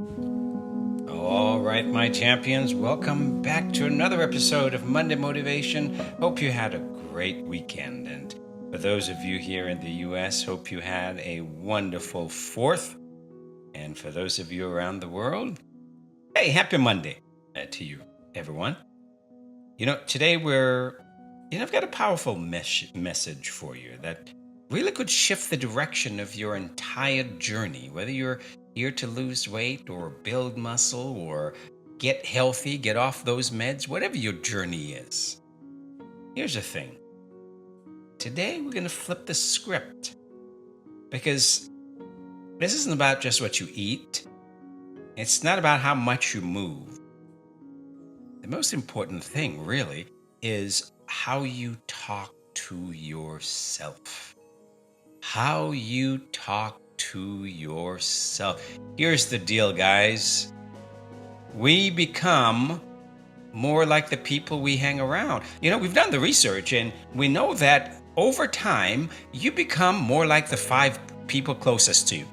All right, my champions, welcome back to another episode of Monday Motivation. Hope you had a great weekend. And for those of you here in the US, hope you had a wonderful 4th. And for those of you around the world, hey, happy Monday to you, everyone. Today I've got a powerful message for you that really could shift the direction of your entire journey, whether you're here to lose weight or build muscle or get healthy, get off those meds, whatever your journey is. Here's the thing. Today, we're going to flip the script because this isn't about just what you eat. It's not about how much you move. The most important thing, really, is how you talk to yourself. How you talk to yourself. Here's the deal, guys. We become more like the people we hang around. We've done the research and we know that over time, you become more like the 5 people closest to you.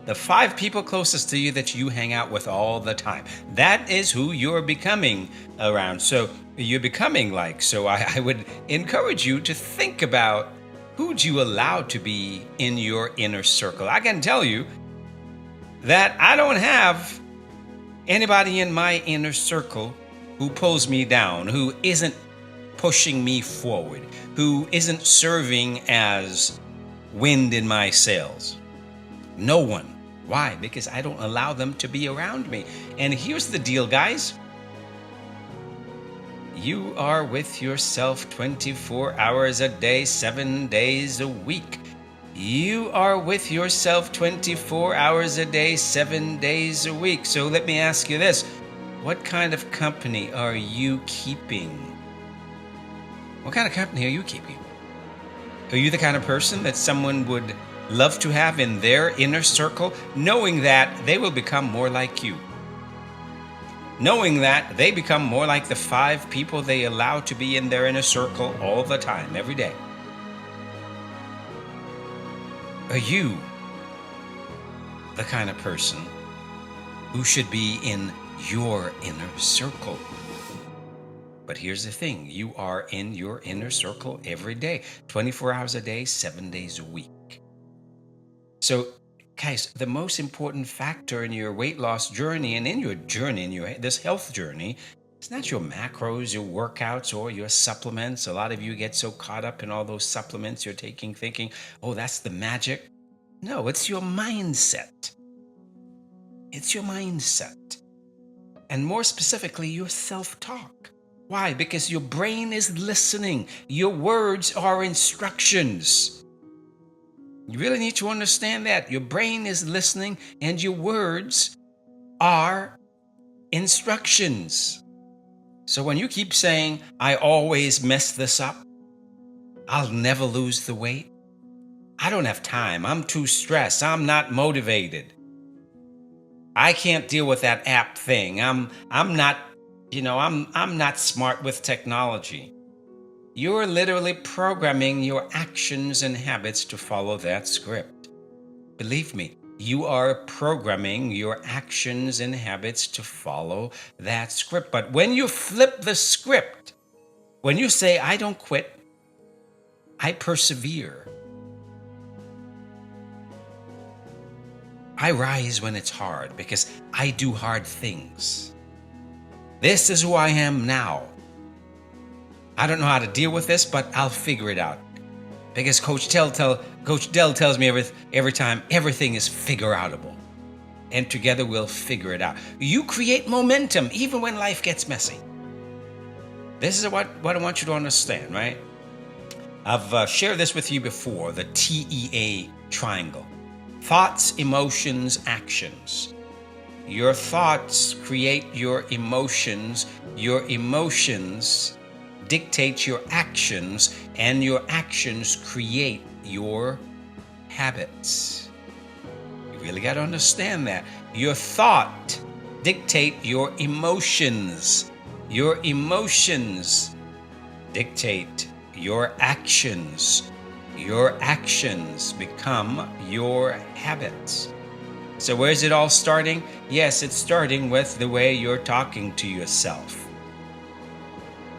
The 5 people closest to you that you hang out with all the time. That is who you're becoming around. So you're becoming like. So I would encourage you to think about who do you allow to be in your inner circle. I can tell you that I don't have anybody in my inner circle who pulls me down, who isn't pushing me forward, who isn't serving as wind in my sails. No one. Why? Because I don't allow them to be around me. And here's the deal, guys. You are with yourself 24 hours a day, 7 days a week. You are with yourself 24 hours a day, 7 days a week. So let me ask you this. What kind of company are you keeping? What kind of company are you keeping? Are you the kind of person that someone would love to have in their inner circle, knowing that they will become more like you? Knowing that they become more like the 5 people they allow to be in their inner circle all the time, every day. Are you the kind of person who should be in your inner circle? But here's the thing. You are in your inner circle every day, 24 hours a day, 7 days a week. So, guys, the most important factor in your weight loss journey and in your journey, this health journey, it's not your macros, your workouts, or your supplements. A lot of you get so caught up in all those supplements you're taking, thinking, oh, that's the magic. No, it's your mindset. It's your mindset. And more specifically, your self-talk. Why? Because your brain is listening. Your words are instructions. You really need to understand that. Your brain is listening and your words are instructions. So when you keep saying, I always mess this up, I'll never lose the weight, I don't have time, I'm too stressed, I'm not motivated, I can't deal with that app thing, I'm not smart with technology. You're literally programming your actions and habits to follow that script. Believe me, you are programming your actions and habits to follow that script. But when you flip the script, when you say, I don't quit, I persevere, I rise when it's hard because I do hard things. This is who I am now. I don't know how to deal with this, but I'll figure it out. Because Coach Dell tells me every time everything is figure-outable. And together we'll figure it out. You create momentum even when life gets messy. This is what I want you to understand, right? I've shared this with you before, the TEA triangle. Thoughts, emotions, actions. Your thoughts create your emotions. Your emotions dictate your actions, and your actions create your habits. You really got to understand that. Your thought dictate your emotions. Your emotions dictate your actions. Your actions become your habits. So where's it all starting? Yes, it's starting with the way you're talking to yourself.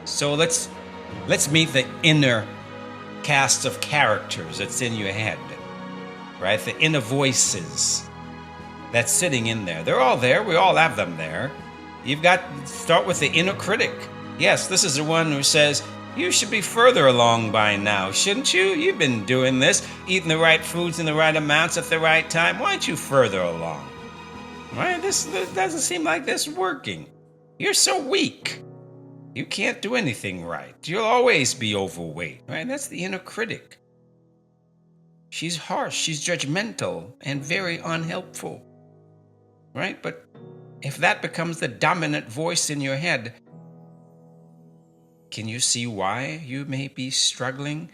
So let's meet the inner cast of characters that's in your head, right? The inner voices that's sitting in there. They're all there. We all have them there. You've got to start with the inner critic. Yes, this is the one who says, you should be further along by now, shouldn't you? You've been doing this, eating the right foods in the right amounts at the right time. Why aren't you further along? Right? This doesn't seem like this is working. You're so weak. You can't do anything right. You'll always be overweight, right? That's the inner critic. She's harsh, she's judgmental, and very unhelpful, right? But if that becomes the dominant voice in your head, can you see why you may be struggling?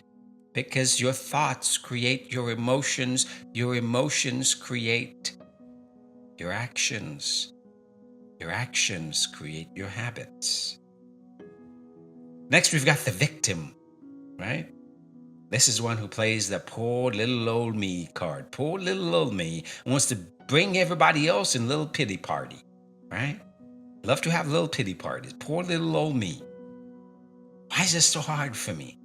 Because your thoughts create your emotions create your actions create your habits. Next, we've got the victim, right? This is one who plays the poor little old me card. Poor little old me wants to bring everybody else in a little pity party, right? Love to have little pity parties. Poor little old me. Why is this so hard for me?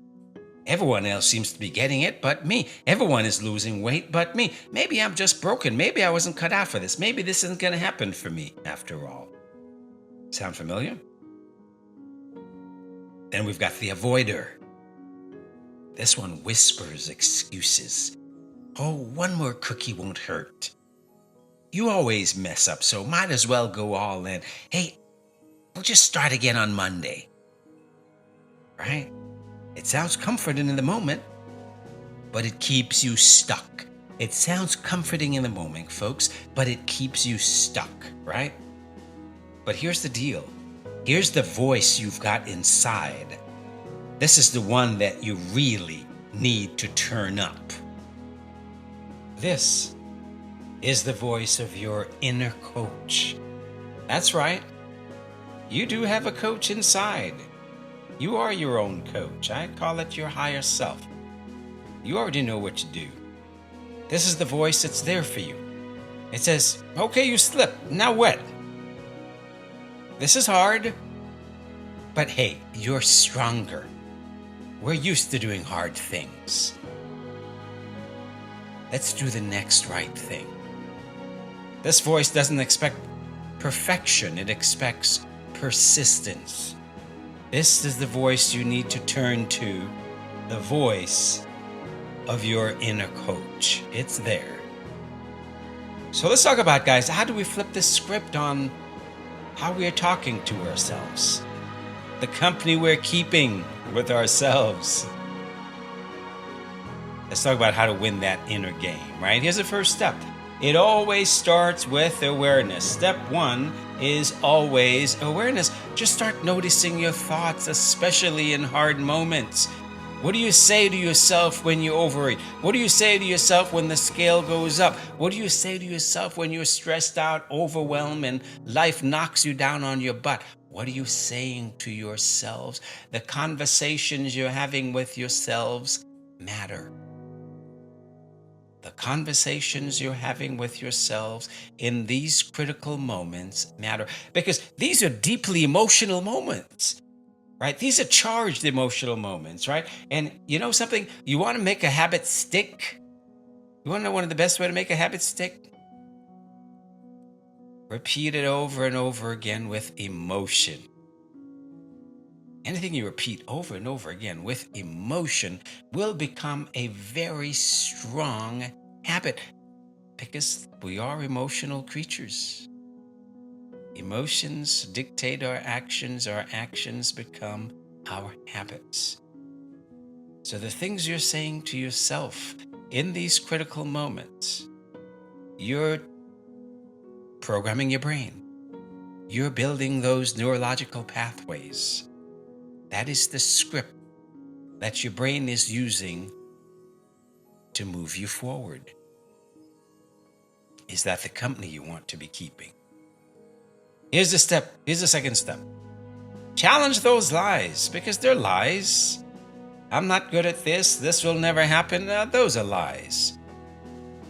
Everyone else seems to be getting it but me. Everyone is losing weight but me. Maybe I'm just broken. Maybe I wasn't cut out for this. Maybe this isn't going to happen for me after all. Sound familiar? Then we've got the avoider. This one whispers excuses. Oh, one more cookie won't hurt. You always mess up, so might as well go all in. Hey, we'll just start again on Monday. Right? It sounds comforting in the moment, but it keeps you stuck. It sounds comforting in the moment, folks, but it keeps you stuck, right? But here's the deal. Here's the voice you've got inside. This is the one that you really need to turn up. This is the voice of your inner coach. That's right. You do have a coach inside. You are your own coach. I call it your higher self. You already know what to do. This is the voice that's there for you. It says, okay, you slipped. Now what? This is hard, but hey, you're stronger. We're used to doing hard things. Let's do the next right thing. This voice doesn't expect perfection. It expects persistence. This is the voice you need to turn to, the voice of your inner coach. It's there. So let's talk about, guys, how do we flip this script on how we are talking to ourselves? The company we're keeping with ourselves. Let's talk about how to win that inner game, right? Here's the first step. It always starts with awareness. Step one is always awareness. Just start noticing your thoughts, especially in hard moments. What do you say to yourself when you overeat? What do you say to yourself when the scale goes up? What do you say to yourself when you're stressed out, overwhelmed, and life knocks you down on your butt? What are you saying to yourselves? The conversations you're having with yourselves matter. The conversations you're having with yourselves in these critical moments matter, because these are deeply emotional moments, right? These are charged emotional moments, right? And you know something? You want to make a habit stick? You want to know one of the best way to make a habit stick? Repeat it over and over again with emotion. Anything you repeat over and over again with emotion will become a very strong habit, because we are emotional creatures. Emotions dictate our actions become our habits. So the things you're saying to yourself in these critical moments, you're programming your brain. You're building those neurological pathways. That is the script that your brain is using to move you forward. Is that the company you want to be keeping? Here's the step. Here's the second step. Challenge those lies, because they're lies. I'm not good at this. This will never happen. Those are lies,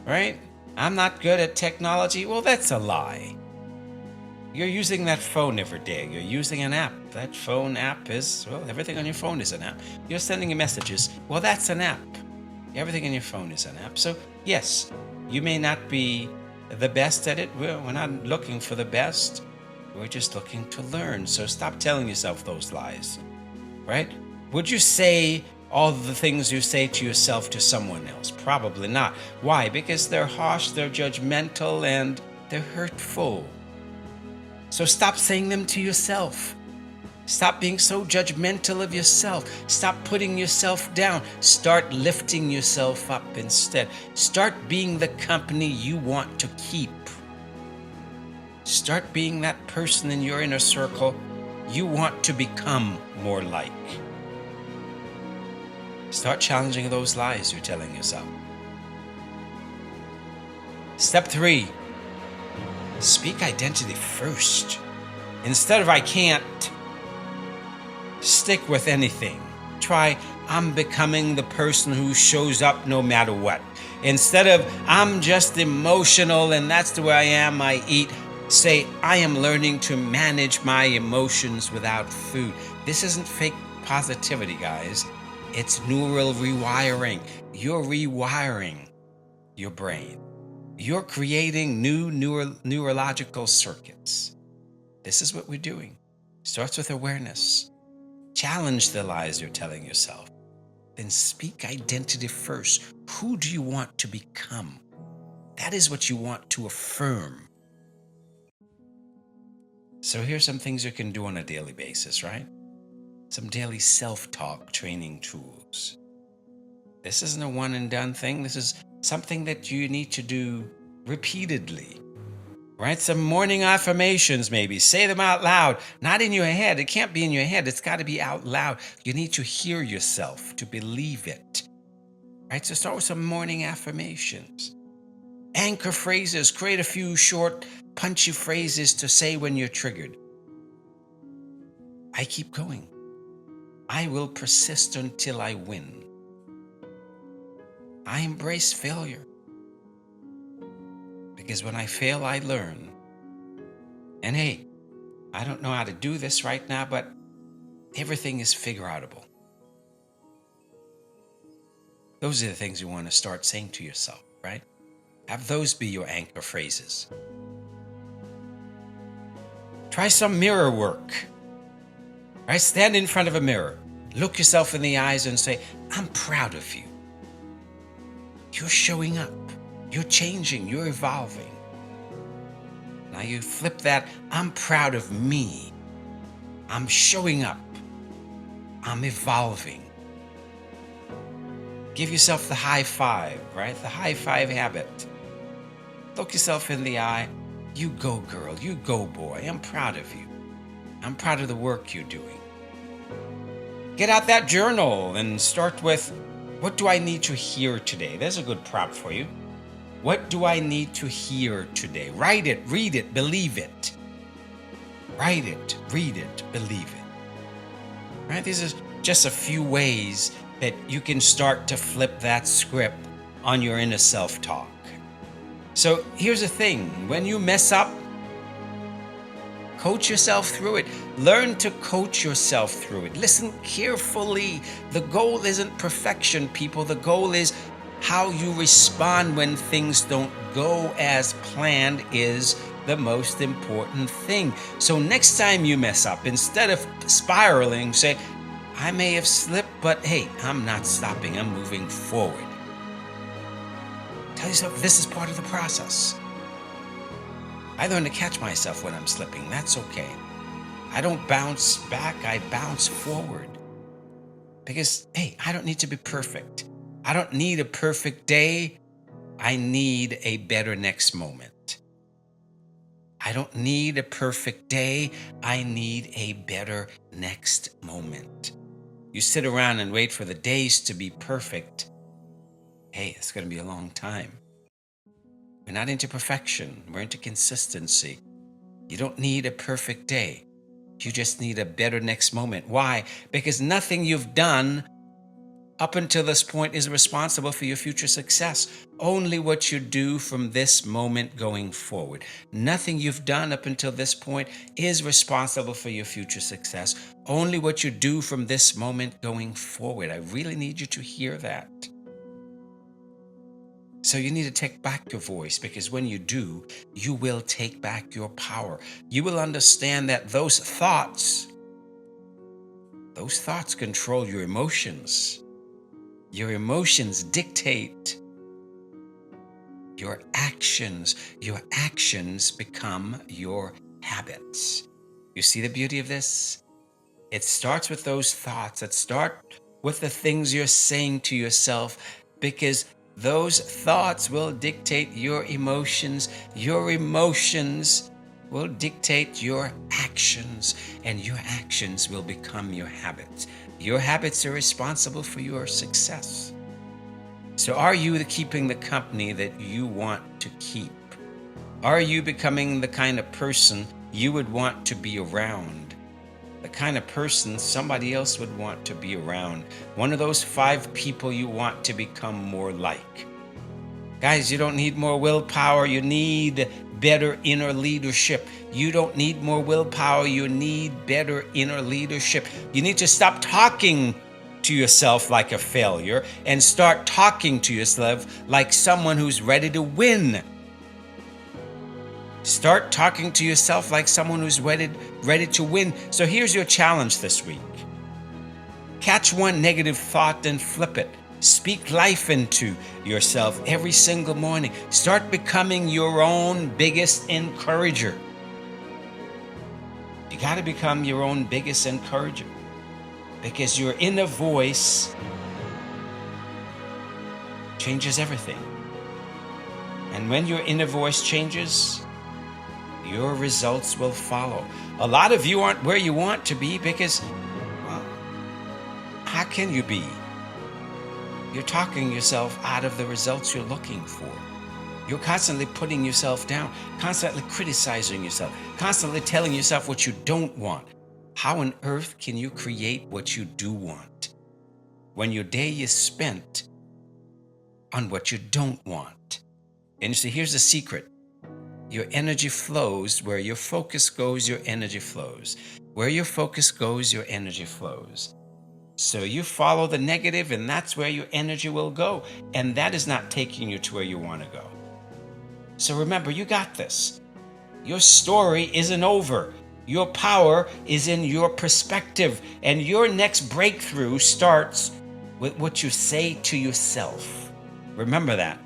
right? I'm not good at technology. Well, that's a lie. You're using that phone every day. You're using an app. That phone app is, well, everything on your phone is an app. You're sending your messages. Well, that's an app. Everything on your phone is an app. So, yes, you may not be the best at it. We're not looking for the best. We're just looking to learn. So stop telling yourself those lies, right? Would you say all the things you say to yourself to someone else? Probably not. Why? Because they're harsh, they're judgmental, and they're hurtful. So stop saying them to yourself. Stop being so judgmental of yourself. Stop putting yourself down. Start lifting yourself up instead. Start being the company you want to keep. Start being that person in your inner circle you want to become more like. Start challenging those lies you're telling yourself. Step 3, speak identity first. Instead of I can't, stick with anything. Try I'm becoming the person who shows up no matter what. Instead of I'm just emotional and that's the way I am, I eat. Say I am learning to manage my emotions without food. This isn't fake positivity, guys. It's neural rewiring. You're rewiring your brain. You're creating new neurological circuits. This is what we're doing. Starts with awareness. Challenge the lies you're telling yourself. Then speak identity first. Who do you want to become? That is what you want to affirm. So here's some things you can do on a daily basis, right? Some daily self-talk training tools. This isn't a one and done thing. This is something that you need to do repeatedly. Right? Some morning affirmations, maybe. Say them out loud, not in your head. It can't be in your head. It's got to be out loud. You need to hear yourself to believe it. Right? So start with some morning affirmations. Anchor phrases. Create a few short, punchy phrases to say when you're triggered. I keep going. I will persist until I win. I embrace failure. Because when I fail, I learn. And hey, I don't know how to do this right now, but everything is figure-outable. Those are the things you want to start saying to yourself, right? Have those be your anchor phrases. Try some mirror work. Right? Stand in front of a mirror. Look yourself in the eyes and say, I'm proud of you. You're showing up. You're changing. You're evolving. Now you flip that, I'm proud of me. I'm showing up. I'm evolving. Give yourself the high five, right? The high five habit. Look yourself in the eye. You go, girl. You go, boy. I'm proud of you. I'm proud of the work you're doing. Get out that journal and start with, what do I need to hear today? There's a good prompt for you. What do I need to hear today? Write it, read it, believe it. Write it, read it, believe it. Right? These are just a few ways that you can start to flip that script on your inner self-talk. So here's the thing. When you mess up, coach yourself through it. Learn to coach yourself through it. Listen carefully. The goal isn't perfection, people. The goal is how you respond when things don't go as planned is the most important thing. So next time you mess up, instead of spiraling, say, I may have slipped, but hey, I'm not stopping. I'm moving forward. Tell yourself this is part of the process. I learn to catch myself when I'm slipping. That's okay. I don't bounce back. I bounce forward. Because, hey, I don't need to be perfect. I don't need a perfect day. I need a better next moment. I don't need a perfect day. I need a better next moment. You sit around and wait for the days to be perfect. Hey, it's going to be a long time. We're not into perfection. We're into consistency. You don't need a perfect day. You just need a better next moment. Why? Because nothing you've done up until this point is responsible for your future success. Only what you do from this moment going forward. Nothing you've done up until this point is responsible for your future success. Only what you do from this moment going forward. I really need you to hear that. So you need to take back your voice, because when you do, you will take back your power. You will understand that those thoughts control your emotions. Your emotions dictate your actions. Your actions become your habits. You see the beauty of this? It starts with those thoughts. It starts with the things you're saying to yourself, because those thoughts will dictate your emotions. Your emotions will dictate your actions, and your actions will become your habits. Your habits are responsible for your success. So are you keeping the company that you want to keep? Are you becoming the kind of person you would want to be around? The kind of person somebody else would want to be around? One of those 5 people you want to become more like? Guys, you don't need more willpower. You need better inner leadership. You don't need more willpower. You need better inner leadership. You need to stop talking to yourself like a failure and start talking to yourself like someone who's ready to win. Start talking to yourself like someone who's ready to win. So here's your challenge this week. Catch one negative thought and flip it. Speak life into yourself every single morning. Start becoming your own biggest encourager. You got to become your own biggest encourager, because your inner voice changes everything. And when your inner voice changes, your results will follow. A lot of you aren't where you want to be because, well, how can you be? You're talking yourself out of the results you're looking for. You're constantly putting yourself down, constantly criticizing yourself, constantly telling yourself what you don't want. How on earth can you create what you do want when your day is spent on what you don't want? And you see, here's the secret. Your energy flows. Where your focus goes, your energy flows. Where your focus goes, your energy flows. So you follow the negative, and that's where your energy will go. And that is not taking you to where you want to go. So remember, you got this. Your story isn't over. Your power is in your perspective. And your next breakthrough starts with what you say to yourself. Remember that.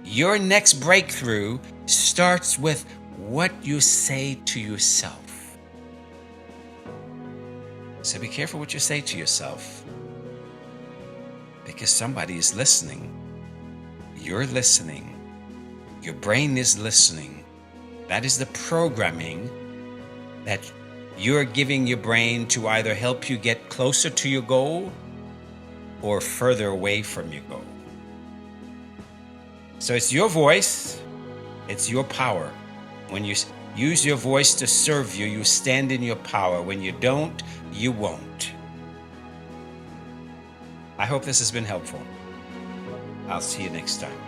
Your next breakthrough starts with what you say to yourself. So be careful what you say to yourself, because somebody is listening. You're listening. Your brain is listening. That is the programming that you're giving your brain to either help you get closer to your goal or further away from your goal. So it's your voice. It's your power. When you use your voice to serve you, you stand in your power. When you don't, you won't. I hope this has been helpful. I'll see you next time.